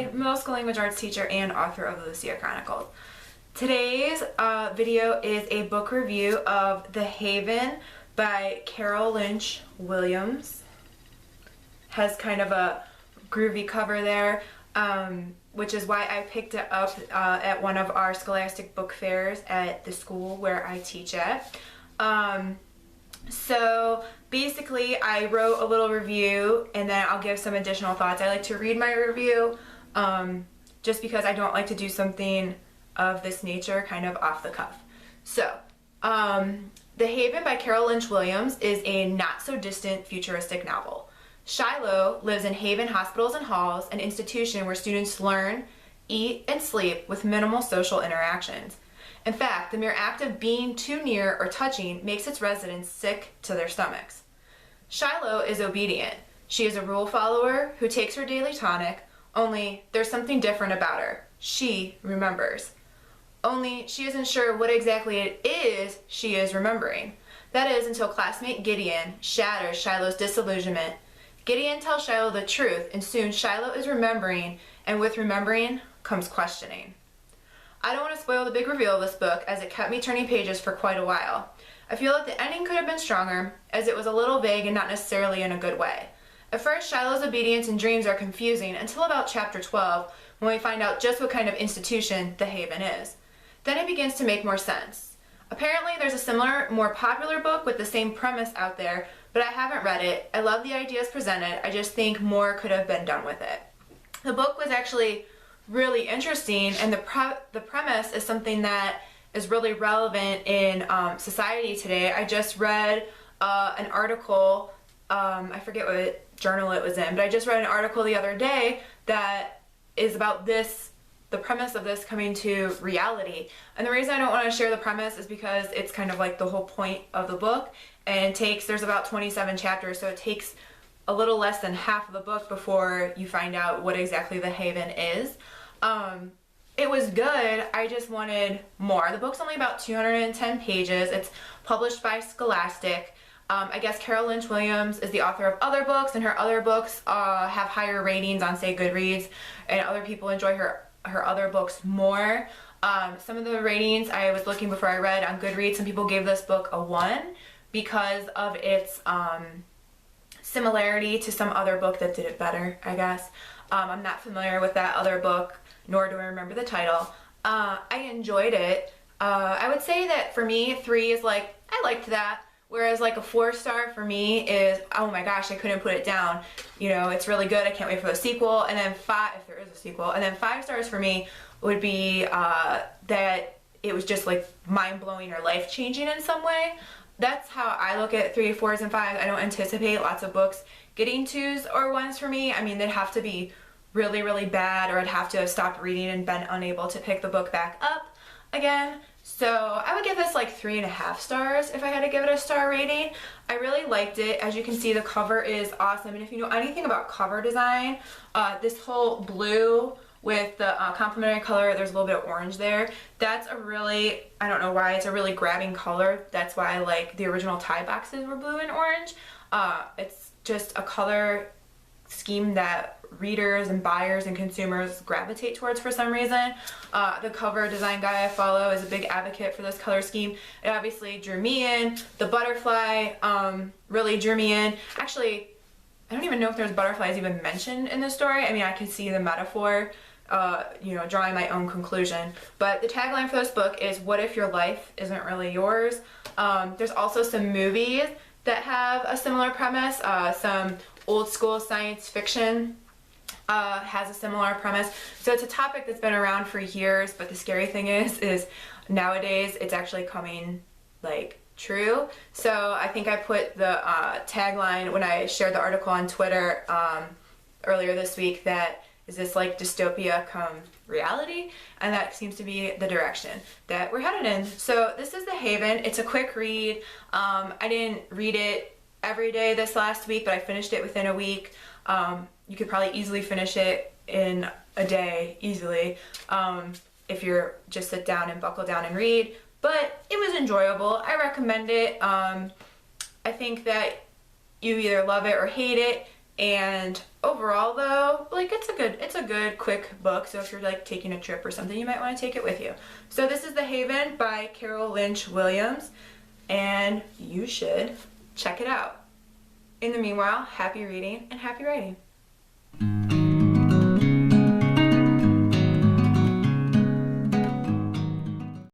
Hi, middle school language arts teacher and author of the Lucia Chronicles. Today's video is a book review of The Haven by Carol Lynch Williams. Has kind of a groovy cover there, which is why I picked it up at one of our scholastic book fairs at the school where I teach at. So basically I wrote a little review and then I'll give some additional thoughts. I like to read my review just because I don't like to do something of this nature kind of off the cuff. So The Haven by Carol Lynch Williams is a not so distant futuristic novel. Shiloh lives in Haven Hospitals and Halls, an institution where students learn, eat, and sleep with minimal social interactions. In fact, the mere act of being too near or touching makes its residents sick to their stomachs. Shiloh is obedient. She is a rule follower who takes her daily tonic, only there's something different about her. She remembers. Only she isn't sure what exactly it is she is remembering. That is until classmate Gideon shatters Shiloh's disillusionment. Gideon tells Shiloh the truth, and soon Shiloh is remembering, and with remembering comes questioning. I don't want to spoil the big reveal of this book, as it kept me turning pages for quite a while. I feel that the ending could have been stronger, as it was a little vague and not necessarily in a good way. At first, Shiloh's obedience and dreams are confusing until about chapter 12, when we find out just what kind of institution the Haven is. Then it begins to make more sense. Apparently, there's a similar, more popular book with the same premise out there, but I haven't read it. I love the ideas presented, I just think more could have been done with it. The book was actually really interesting, and the premise is something that is really relevant in society today. I just read an article, I forget what journal it was in, but I just read an article the other day that is about this, the premise of this coming to reality. And the reason I don't want to share the premise is because it's kind of like the whole point of the book, and there's about 27 chapters, so it takes a little less than half of the book before you find out what exactly the Haven is. It was good, I just wanted more. The book's only about 210 pages. It's published by Scholastic. I guess Carol Lynch Williams is the author of other books, and her other books have higher ratings on, say, Goodreads, and other people enjoy her other books more. Some of the ratings I was looking before I read on Goodreads, some people gave this book a 1 because of its similarity to some other book that did it better, I guess. I'm not familiar with that other book, nor do I remember the title. I enjoyed it. I would say that for me, 3 is like, I liked that, whereas like a 4-star for me is, oh my gosh, I couldn't put it down. You know, it's really good, I can't wait for the sequel, and then 5, if there is a sequel, and then 5 stars for me would be that it was just like mind-blowing or life-changing in some way. That's how I look at 3, 4s, and 5s. I don't anticipate lots of books getting 2s or 1s for me. I mean, they'd have to be really, really bad, or I'd have to have stopped reading and been unable to pick the book back up again. So I would give this like 3.5 stars if I had to give it a star rating. I really liked it. As you can see, the cover is awesome, and if you know anything about cover design, this whole blue with the complementary color, there's a little bit of orange there. That's a really, I don't know why, it's a really grabbing color. That's why I like the original tie boxes were blue and orange. It's just a color scheme that readers and buyers and consumers gravitate towards for some reason. The cover design guy I follow is a big advocate for this color scheme. It obviously drew me in. The butterfly really drew me in. Actually, I don't even know if there's butterflies even mentioned in the story. I mean, I can see the metaphor, you know, drawing my own conclusion. But the tagline for this book is, what if your life isn't really yours? There's also some movies that have a similar premise. Some old school science fiction has a similar premise. So it's a topic that's been around for years, but the scary thing is nowadays it's actually coming like true. So I think I put the tagline when I shared the article on Twitter earlier this week, that is this like dystopia come reality, and that seems to be the direction that we're headed in. So this is The Haven. It's a quick read. I didn't read it every day this last week, but I finished it within a week. You could probably easily finish it in a day, easily, if you're just sit down and buckle down and read. But it was enjoyable. I recommend it. I think that you either love it or hate it. And overall though, like it's a good quick book, so if you're like taking a trip or something, you might want to take it with you. So this is The Haven by Carol Lynch Williams, and you should check it out. In the meanwhile, happy reading and happy writing.